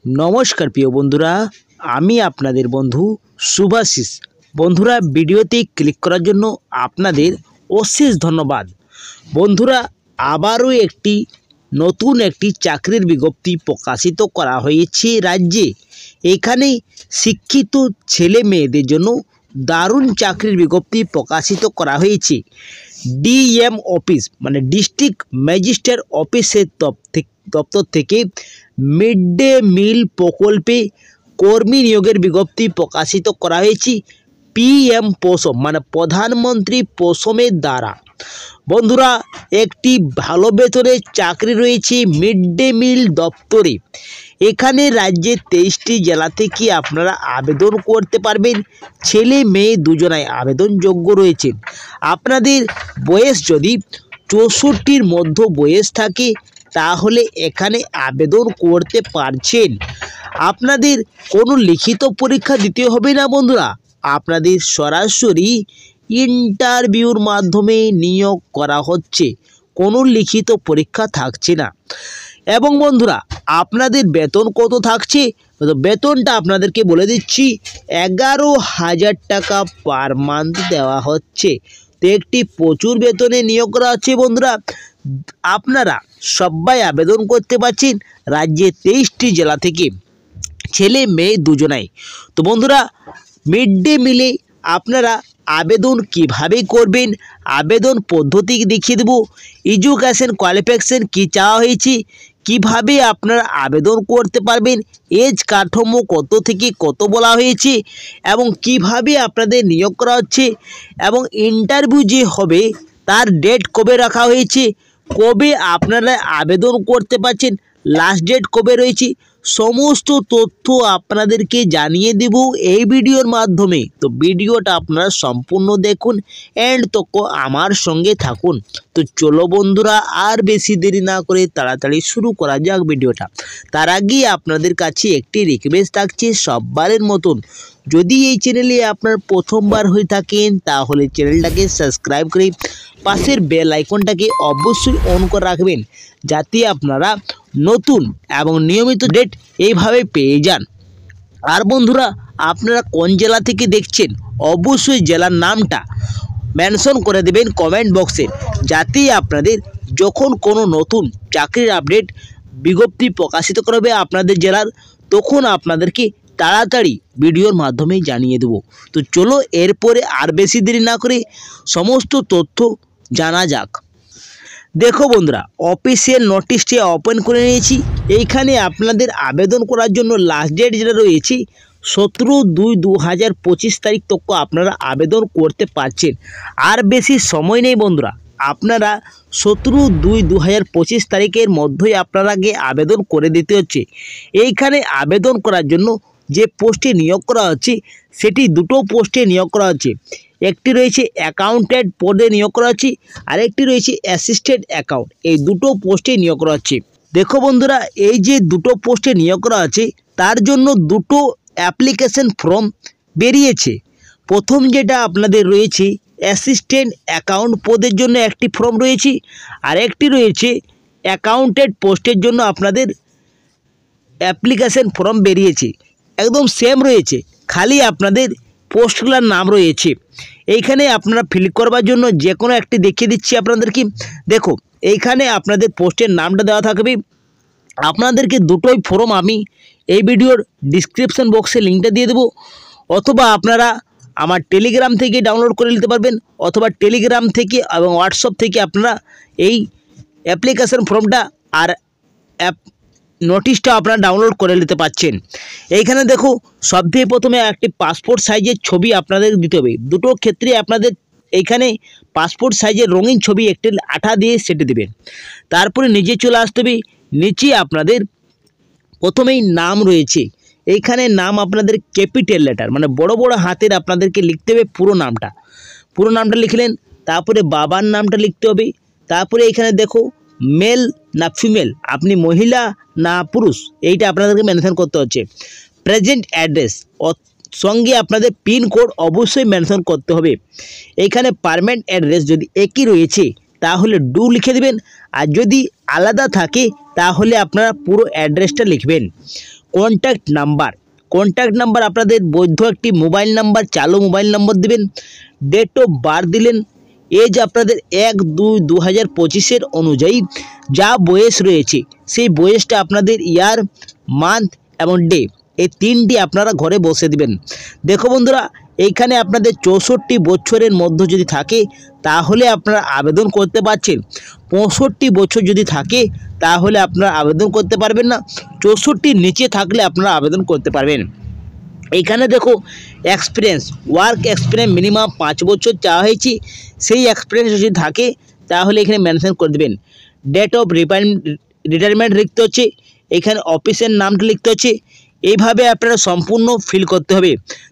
নমস্কার প্রিয় বন্ধুরা, আমি আপনাদের বন্ধু শুভাশিস। বন্ধুরা, ভিডিওতে ক্লিক করার জন্য আপনাদের অশেষ ধন্যবাদ। বন্ধুরা, আবারও নতুন একটি চাকরির বিজ্ঞপ্তি প্রকাশিত করা হয়েছে রাজ্যে। এখানে শিক্ষিত ছেলে মেয়েদের জন্য দারুণ চাকরির বিজ্ঞপ্তি প্রকাশিত করা হয়েছে। ডিএম অফিস মানে ডিস্ট্রিক্ট ম্যাজিস্ট্রেট অফিসের দপ্তর থেকে মিড ডে মিল প্রকল্পে কর্মী নিয়োগের বিজ্ঞপ্তি প্রকাশিত করা হয়েছে পিএম পোষণ মানে প্রধানমন্ত্রী পোষণের দ্বারা। বন্ধুরা, একটি ভালো বেতনের চাকরি রয়েছে মিড ডে মিল দপ্তরে। এখানে রাজ্যের 23টি জেলা থেকে আপনারা আবেদন করতে পারবেন। ছেলে মেয়ে দুজনাই আবেদনযোগ্য রয়েছেন। আপনাদের বয়স যদি 64-র মধ্যে বয়স থাকে তাহলে এখানে আবেদন করতে পারছেন। আপনাদের কোনো লিখিত পরীক্ষা দিতে হবে না বন্ধুরা, আপনাদের সরাসরি ইন্টারভিউর মাধ্যমে নিয়োগ করা হচ্ছে, কোনো লিখিত পরীক্ষা থাকছে না। এবং বন্ধুরা, আপনাদের বেতন কত থাকছে, বেতনটা আপনাদেরকে বলে দিচ্ছি। 11,000 টাকা পার মান্থ দেওয়া হচ্ছে। তো একটি প্রচুর বেতনে নিয়োগ করা হচ্ছে বন্ধুরা। আপনারা সবাই আবেদন করতে পারছেন রাজ্যের 23টি জেলা থেকে, ছেলে মেয়ে দুজনাই। তো বন্ধুরা, মিড ডে মিলে আপনারা আবেদন কিভাবে করবেন, আবেদন পদ্ধতি দেখিয়ে দেব। এডুকেশন কোয়ালিফিকেশন কী চাওয়া হয়েছে, কিভাবে আপনারা আবেদন করতে পারবেন, এজ কাঠামো কত থেকে কত বলা হয়েছে, এবং কিভাবে আপনাদের নিয়োগ করা হচ্ছে, এবং ইন্টারভিউ যে হবে তার ডেট কবে রাখা হয়েছে, কবে আপনারা আবেদন করতে পারছেন, লাস্ট ডেট কবে রয়েছে, সমস্ত তথ্য আপনাদেরকে জানিয়ে দেব এই ভিডিওর মাধ্যমে। তো ভিডিওটা আপনারা সম্পূর্ণ দেখুন, এন্ড তক আমার সঙ্গে থাকুন। তো চলো বন্ধুরা, আর বেশি দেরি না করে তাড়াতাড়ি শুরু করা যাক ভিডিওটা। তার আগে আপনাদের কাছে একটি রিকোয়েস্ট থাকছে, সববারের মতন যদি এই চ্যানেলে আপনার প্রথমবার হয়ে থাকেন তাহলে চ্যানেলটাকে সাবস্ক্রাইব করে পাশের বেল আইকনটাকে অবশ্যই অন করে রাখবেন, যাতে আপনারা নতুন এবং নিয়মিত ডেট এইভাবে পেয়ে যান। আর বন্ধুরা, আপনারা কোন জেলা থেকে দেখছেন অবশ্যই জেলার নামটা মেনশন করে দেবেন কমেন্ট বক্সে, যাতে আপনাদের যখন কোনো নতুন চাকরির আপডেট বিজ্ঞপ্তি প্রকাশিত করবে আপনাদের জেলার, তখন আপনাদেরকে তাড়াতাড়ি ভিডিওর মাধ্যমে জানিয়ে দেব। তো চলো এরপরে আর বেশি দেরি না করে সমস্ত তথ্য জানা যাক। দেখো বন্ধুরা, অফিসিয়াল নোটিশটি ওপেন করে নিয়েছি। এইখানে আপনাদের আবেদন করার জন্য লাস্ট ডেট যেটা রয়েছে 17/2/2025 তারিখ তক আপনারা আবেদন করতে পারছেন। আর বেশি সময় নেই বন্ধুরা, আপনারা 17/2/2025 তারিখের মধ্যেই আপনারাকে আবেদন করে দিতে হচ্ছে। এইখানে আবেদন করার জন্য যে পোস্টে নিয়োগ করা হচ্ছে সেটি দুটো পোস্টে নিয়োগ করা হচ্ছে। একটি রয়েছে অ্যাকাউন্টেন্ট পদে নিয়োগ করা হচ্ছে, আর একটি রয়েছে অ্যাসিস্ট্যান্ট অ্যাকাউন্ট। এই দুটো পোস্টে নিয়োগ করা হচ্ছে। দেখো বন্ধুরা, এই যে দুটো পোস্টে নিয়োগ করা আছে তার জন্য দুটো অ্যাপ্লিকেশন ফর্ম বেরিয়েছে। প্রথম যেটা আপনাদের রয়েছে অ্যাসিস্ট্যান্ট অ্যাকাউন্ট পদের জন্য একটি ফর্ম রয়েছে, আর একটি রয়েছে অ্যাকাউন্টেন্ট পোস্টের জন্য আপনাদের অ্যাপ্লিকেশন ফর্ম বেরিয়েছে। একদম সেম রয়েছে, খালি আপনাদের পোস্টগুলোর নাম রয়েছে। এইখানে আপনারা ফিল করবার জন্য যে কোনো একটি দেখিয়ে দিচ্ছি আপনাদেরকে। দেখো, এইখানে আপনাদের পোস্টের নামটা দেওয়া থাকবে। আপনাদেরকে দুটোই ফর্ম আমি এই ভিডিওর ডিসক্রিপশন বক্সে লিঙ্কটা দিয়ে দেবো, অথবা আপনারা আমার টেলিগ্রাম থেকে ডাউনলোড করে নিতে পারবেন, অথবা টেলিগ্রাম থেকে এবং হোয়াটসঅ্যাপ থেকে আপনারা এই অ্যাপ্লিকেশন ফর্মটা আর নোটিশটা আপনারা ডাউনলোড করে নিতে পারছেন। এইখানে দেখো, সবথেকে প্রথমে একটি পাসপোর্ট সাইজের ছবি আপনাদের দিতে হবে। দুটো ক্ষেত্রে আপনাদের এইখানে পাসপোর্ট সাইজের রঙিন ছবি একটি আঠা দিয়ে সেটে দেবেন। তারপরে নিচে চলে আসতে হবে। নিচে আপনাদের প্রথমেই নাম রয়েছে, এইখানে নাম আপনাদের ক্যাপিটাল লেটার মানে বড় বড় হাতের আপনাদেরকে লিখতে হবে পুরো নামটা লিখলেন। তারপরে বাবার নামটা লিখতে হবে। তারপরে এখানে দেখো মেল না ফিমেল, আপনি মহিলা না পুরুষ, এইটা আপনাদেরকে মেনশন করতে হচ্ছে। প্রেজেন্ট অ্যাড্রেস সঙ্গে আপনাদের পিনকোড অবশ্যই মেনশন করতে হবে। এইখানে পারমানেন্ট অ্যাড্রেস যদি একই রয়েছে তাহলে ডু লিখে দেবেন, আর যদি আলাদা থাকে তাহলে আপনারা পুরো অ্যাড্রেসটা লিখবেন। কন্ট্যাক্ট নাম্বার আপনাদের বৈধ একটি মোবাইল নাম্বার, চালু মোবাইল নম্বর দিবেন। ডেট অফ বার্থ দিলেন। এজ আপনাদের 1-2-2025 অনুযায়ী যা বয়স রয়েছে সেই বয়সটা আপনাদের ইয়ার, মান্থ এবং ডে এই তিনটি আপনারা ঘরে বসে দিবেন। দেখো বন্ধুরা, এইখানে আপনাদের 64 বছরের মধ্যে যদি থাকে তাহলে আপনারা আবেদন করতে পারছেন। 65 বছর যদি থাকে তাহলে আপনারা আবেদন করতে পারবেন না। 64 নিচে থাকলে আপনারা আবেদন করতে পারবেন। এইখানে দেখো ওয়ার্ক এক্সপিরিয়েন্স মিনিমাম 5 বছর চাওয়া হয়েছে। সেই এক্সপিরিয়েন্স যদি থাকে তাহলে এখানে মেনশন করে দেবেন। ডেট অফ রিটায়ারমেন্ট লিখতে হচ্ছে, এখানে অফিসের নামটা লিখতে হচ্ছে। এইভাবে আপনারা সম্পূর্ণ ফিল করতে হবে।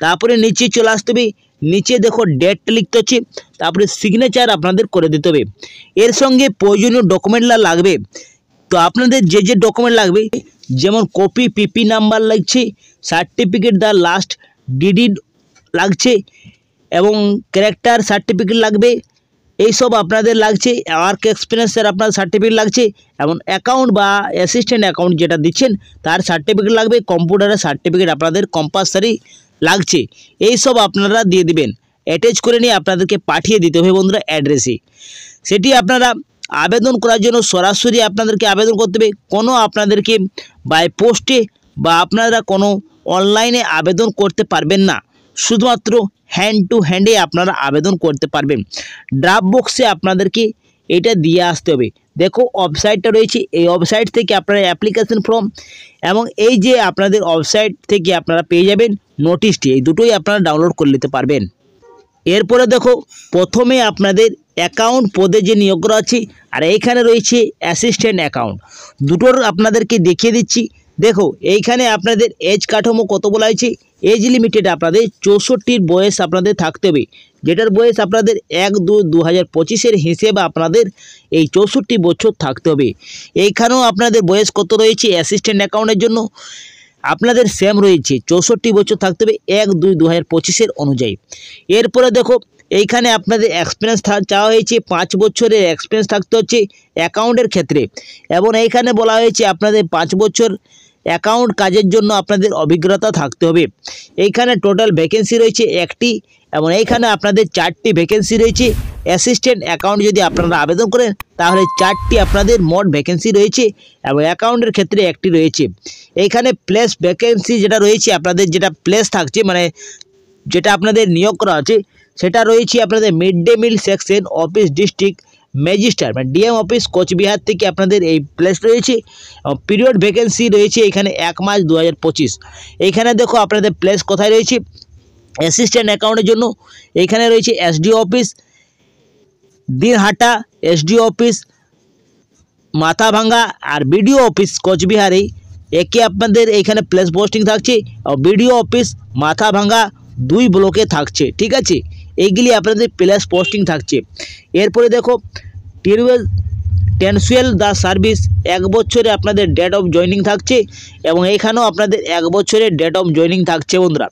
তারপরে নিচে চলে আসতে হবে, নিচে দেখো ডেটটা লিখতে হচ্ছে, তারপরে সিগনেচার আপনাদের করে দিতে হবে। এর সঙ্গে প্রয়োজনীয় ডকুমেন্টগুলো লাগবে। তো আপনাদের যে ডকুমেন্ট লাগবে, যেমন কপি পিপি নাম্বার লাগছে, সার্টিফিকেট দ্য লাস্ট ডিডি লাগছে এবং ক্যারেক্টার সার্টিফিকেট লাগবে। এইসব আপনাদের লাগছে। ওয়ার্ক এক্সপিরিয়েন্সের আপনার সার্টিফিকেট লাগছে এবং অ্যাকাউন্ট বা অ্যাসিস্ট্যান্ট অ্যাকাউন্ট যেটা দিচ্ছেন তার সার্টিফিকেট লাগবে। কম্পিউটারের সার্টিফিকেট আপনাদের কম্পালসারি লাগছে। এইসব আপনারা দিয়ে দিবেন। অ্যাটাচ করে নিয়ে আপনাদেরকে পাঠিয়ে দিতে হবে বন্ধুরা অ্যাড্রেসে। সেটি আপনারা আবেদন করার জন্য সরাসরি আপনাদেরকে আবেদন করতে হবে। কোনো আপনাদেরকে বাই পোস্টে বা আপনারা কোনো অনলাইনে আবেদন করতে পারবেন না। শুধুমাত্র হ্যান্ড টু হ্যান্ডে আপনারা আবেদন করতে পারবেন। ড্রাফট বক্সে আপনাদেরকে এটা দিয়ে আসতে হবে। দেখো ওয়েবসাইটটা রয়েছে, এই ওয়েবসাইট থেকে আপনারা অ্যাপ্লিকেশন ফর্ম এবং এই যে আপনাদের ওয়েবসাইট থেকে আপনারা পেয়ে যাবেন নোটিশটি, এই দুটোই আপনারা ডাউনলোড করে নিতে পারবেন। এরপরে দেখো প্রথমে আপনাদের অ্যাকাউন্ট পদে যে নিয়োগ করা আছে আর এইখানে রয়েছে অ্যাসিস্ট্যান্ট অ্যাকাউন্ট, দুটোর আপনাদেরকে দেখিয়ে দিচ্ছি। দেখো এইখানে আপনাদের এজ কাঠামো কত বলা হয়েছে। এজ লিমিটেড আপনাদের 64 বয়স আপনাদের থাকতে হবে, যেটার বয়স আপনাদের 1-2-2025 হিসেবে আপনাদের এই 64 বছর থাকতে হবে। এইখানেও আপনাদের বয়স কত রয়েছে অ্যাসিস্ট্যান্ট অ্যাকাউন্টের জন্য আপনাদের সেম রয়েছে, 64 বছর থাকতে হবে 1-2-2025 অনুযায়ী। এরপরে দেখো এইখানে আপনাদের এক্সপিরিয়েন্স চাওয়া হয়েছে, 5 বছরের এক্সপিরিয়েন্স থাকতে হচ্ছে অ্যাকাউন্টের ক্ষেত্রে এবং এইখানে বলা হয়েছে আপনাদের 5 বছর অ্যাকাউন্ট কাজের জন্য আপনাদের অভিজ্ঞতা থাকতে হবে। এইখানে টোটাল ভ্যাকেন্সি রয়েছে 1টি এবং এইখানে আপনাদের 4টি ভ্যাকেন্সি রয়েছে। অ্যাসিস্ট্যান্ট অ্যাকাউন্ট যদি আপনারা আবেদন করেন তাহলে 4টি আপনাদের মোট ভ্যাকেন্সি রয়েছে এবং অ্যাকাউন্টের ক্ষেত্রে 1টি রয়েছে। এইখানে প্লেস ভ্যাকেন্সি যেটা রয়েছে আপনাদের, যেটা প্লেস থাকছে মানে যেটা আপনাদের নিয়োগ করা আছে সেটা রয়েছে আপনাদের mid day meal section office district magistrate মানে ডিএম অফিস কোচবিহার থেকে আপনাদের এই প্লেস রয়েছে। পিরিয়ড ভ্যাকেন্সি রয়েছে এখানে 1 মার্চ 2025। এইখানে দেখো আপনাদের প্লেস কোথায় রয়েছে অ্যাসিস্ট্যান্ট অ্যাকাউন্টের জন্য। এইখানে রয়েছে SDO office Dinhata, SDO office Mathabhanga আর বিডিও অফিস কোচবিহারে একে আপনাদের এইখানে প্লেস পোস্টিং থাকছে। বিডিও অফিস মাথাভাঙ্গা 2 ব্লকে থাকছে, ঠিক আছে। এইগুলি আপনাদের প্লেস পোস্টিং থাকছে। এরপরে দেখো টেনসুয়েল দ্য সার্ভিস 1 বছরে আপনাদের ডেট অফ জয়নিং থাকছে এবং এইখানেও আপনাদের 1 বছরের ডেট অফ জয়নিং থাকছে বন্ধুরা।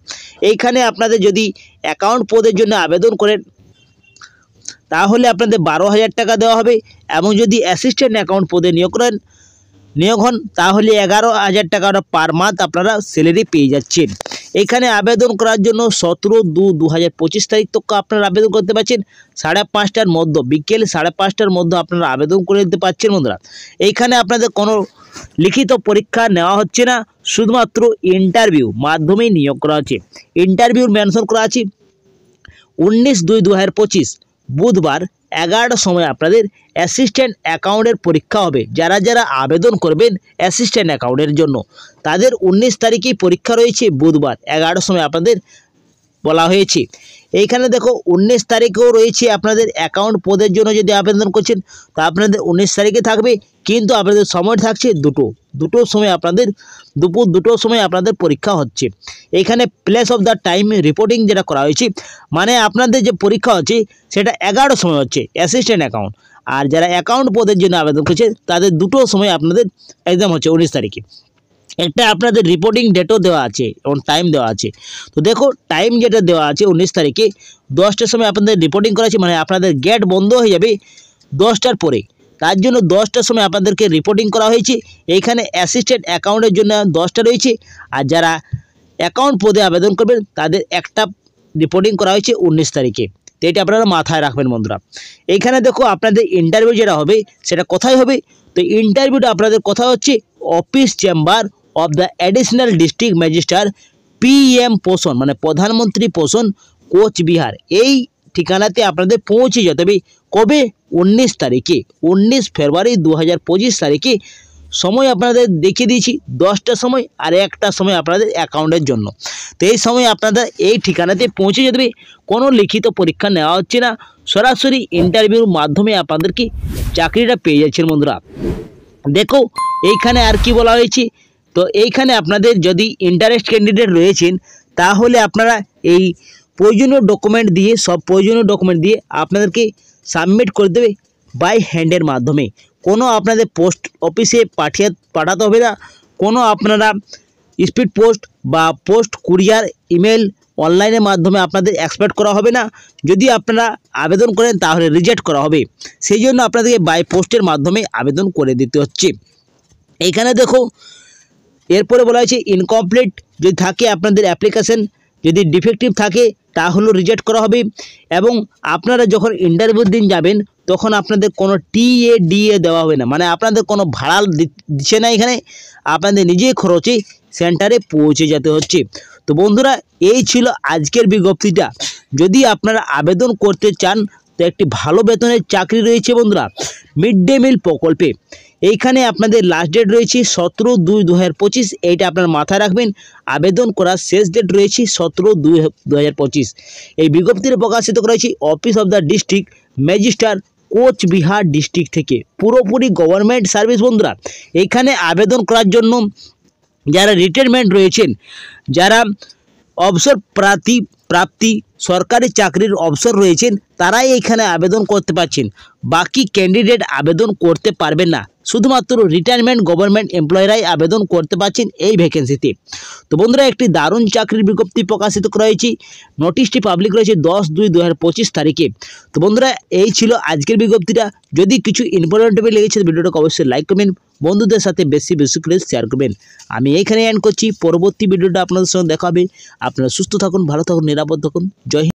এইখানে আপনাদের যদি অ্যাকাউন্ট পদের জন্য আবেদন করেন তাহলে আপনাদের 12,000 টাকা দেওয়া হবে এবং যদি অ্যাসিস্ট্যান্ট অ্যাকাউন্ট পদে নিয়োগ হন তাহলে 11,000 টাকা পার মান্থ আপনারা স্যালারি পেয়ে যাচ্ছেন। এখানে আবেদন করার জন্য 17-2-2025 তারিখ তক আপনারা আবেদন করতে পারছেন। 5:30টার মধ্যে, বিকেল 5:30টার মধ্যে আপনারা আবেদন করে দিতে পারছেন বন্ধুরা। এইখানে আপনাদের কোনো লিখিত পরীক্ষা নেওয়া হচ্ছে না, শুধুমাত্র ইন্টারভিউ মাধ্যমেই নিয়োগ করা হচ্ছে। ইন্টারভিউর মেনশন করা আছে 19-2-2025 বুধবার 11টার সময় আপনাদের অ্যাসিস্ট্যান্ট অ্যাকাউন্টের পরীক্ষা হবে। যারা যারা আবেদন করবেন অ্যাসিস্ট্যান্ট অ্যাকাউন্টের জন্য তাদের 19 তারিখেই পরীক্ষা রয়েছে, বুধবার 11টার সময় আপনাদের বলা হয়েছে। এইখানে দেখো 19 তারিখেও রয়েছে আপনাদের অ্যাকাউন্ট পদের জন্য যদি আবেদন করছেন তো আপনাদের 19 তারিখে থাকবে, কিন্তু আপনাদের সময় থাকছে দুটোর সময় আপনাদের দুপুর 2টোর সময় আপনাদের পরীক্ষা হচ্ছে। এইখানে place of the time reporting যেটা করা হয়েছে মানে আপনাদের যে পরীক্ষা হচ্ছে সেটা 11টার সময় হচ্ছে অ্যাসিস্ট্যান্ট অ্যাকাউন্ট, আর যারা অ্যাকাউন্ট পদের জন্য আবেদন করছে তাদের 2টোর সময় আপনাদের এক্সাম হচ্ছে 19 তারিখে। একটা আপনাদের রিপোর্টিং ডেটও দেওয়া আছে এবং টাইম দেওয়া আছে। তো দেখো টাইম যেটা দেওয়া আছে 19 তারিখে 10টার সময় আপনাদের রিপোর্টিং করা আছে, মানে আপনাদের গেট বন্ধ হয়ে যাবে 10টার পরে। তার জন্য 10টার সময় আপনাদেরকে রিপোর্টিং করা হয়েছে। এইখানে অ্যাসিস্ট্যান্ট অ্যাকাউন্টের জন্য 10টা রয়েছে, আর যারা অ্যাকাউন্ট পদে আবেদন করবেন তাদের একটা রিপোর্টিং করা হয়েছে 19 তারিখে। তো এটা আপনারা মাথায় রাখবেন বন্ধুরা। এইখানে দেখো আপনাদের ইন্টারভিউ যেটা হবে সেটা কোথায় হবে, তো ইন্টারভিউটা আপনাদের কথা হচ্ছে office chamber of the additional district magistrate PM পোষণ, মানে প্রধানমন্ত্রী পোষণ, কোচবিহার। এই ঠিকানাতে আপনাদের পৌঁছে যেতে হবে। কবে? 19 তারিখে, 19 ফেব্রুয়ারি 2025 তারিখে। সময় আপনাদের দেখিয়ে দিয়েছি 10টার সময় আর 1টার সময় আপনাদের অ্যাকাউন্টের জন্য। তো এই সময় আপনাদের এই ঠিকানাতে পৌঁছে যেতে হবে। কোনো লিখিত পরীক্ষা নেওয়া হচ্ছে না, সরাসরি ইন্টারভিউর মাধ্যমে আপনাদেরকে চাকরিটা পেয়ে যাচ্ছেন বন্ধুরা। দেখো এইখানে আর কি বলা হয়েছে, তো এইখানে আপনাদের যদি ইন্টারেস্ট ক্যান্ডিডেট রয়েছেন তাহলে আপনারা এই প্রয়োজনীয় ডকুমেন্ট দিয়ে, সব প্রয়োজনীয় ডকুমেন্ট দিয়ে আপনাদেরকে সাবমিট করে দেবে বাই হ্যান্ডের মাধ্যমে। কোনো আপনাদের পোস্ট অফিসে পাঠাতে হবে না, কোনো আপনারা স্পিড পোস্ট বা পোস্ট কুরিয়ার ইমেল অনলাইনের মাধ্যমে আপনাদের এক্সপেক্ট করা হবে না। যদি আপনারা আবেদন করেন তাহলে রিজেক্ট করা হবে, সেই জন্য আপনাদেরকে বাই পোস্টের মাধ্যমে আবেদন করে দিতে হচ্ছে। এইখানে দেখো এরপরে বলা হয়েছে ইনকমপ্লিট যদি থাকে আপনাদের অ্যাপ্লিকেশন, যদি ডিফেক্টিভ থাকে তাহলেও রিজেক্ট করা হবে। এবং আপনারা যখন ইন্টারভিউ দিন যাবেন তখন আপনাদের কোনো TADA দেওয়া হবে না, মানে আপনাদের কোনো ভাড়া দিচ্ছে না, এখানে আপনাদের নিজেই খরচে সেন্টারে পৌঁছে যেতে হচ্ছে। তো বন্ধুরা এই ছিল আজকের বিজ্ঞপ্তিটা। যদি আপনারা আবেদন করতে চান তো একটি ভালো বেতনের চাকরি রয়েছে বন্ধুরা মিড ডে মিল প্রকল্পে। এইখানে আপনাদের লাস্ট ডেট রয়েছে 17/2/2025, এইটা আপনার মাথায় রাখবেন। আবেদন করার শেষ ডেট রয়েছে 17/2/2025। এই বিজ্ঞপ্তিটি প্রকাশিত করা হয়েছে office of the district magistrate Coochbehar district থেকে। পুরোপুরি গভর্নমেন্ট সার্ভিস বন্ধুরা। এইখানে আবেদন করার জন্য যারা রিটায়ারমেন্ট রয়েছেন, যারা অবসর প্রাপ্তি সরকারি চাকরির অবসর রয়েছেন, তারাই এইখানে আবেদন করতে পারছেন। বাকি ক্যান্ডিডেট আবেদন করতে পারবেন না, শুধুমাত্র রিটায়ারমেন্ট গভর্নমেন্ট এমপ্লয়িরাই আবেদন করতে পারছেন এই ভ্যাকেন্সিতে। তো বন্ধুরা একটি দারুণ চাকরির বিজ্ঞপ্তি প্রকাশিত করা হয়েছে, নোটিশটি পাবলিক রয়েছে 10/2/2025 তারিখে। তো বন্ধুরা এই ছিল আজকের বিজ্ঞপ্তিটা। যদি কিছু ইম্পর্টেন্ট লেগেছে ভিডিওটাকে অবশ্যই লাইক করবেন, বন্ধুদের সাথে বেশি করে শেয়ার করবেন। আমি এইখানে এন্ড করছি, পরবর্তী ভিডিওটা আপনাদের সঙ্গে দেখা হবে। আপনারা সুস্থ থাকুন, ভালো থাকুন, নিরাপদ থাকুন। জয় হিন্দ।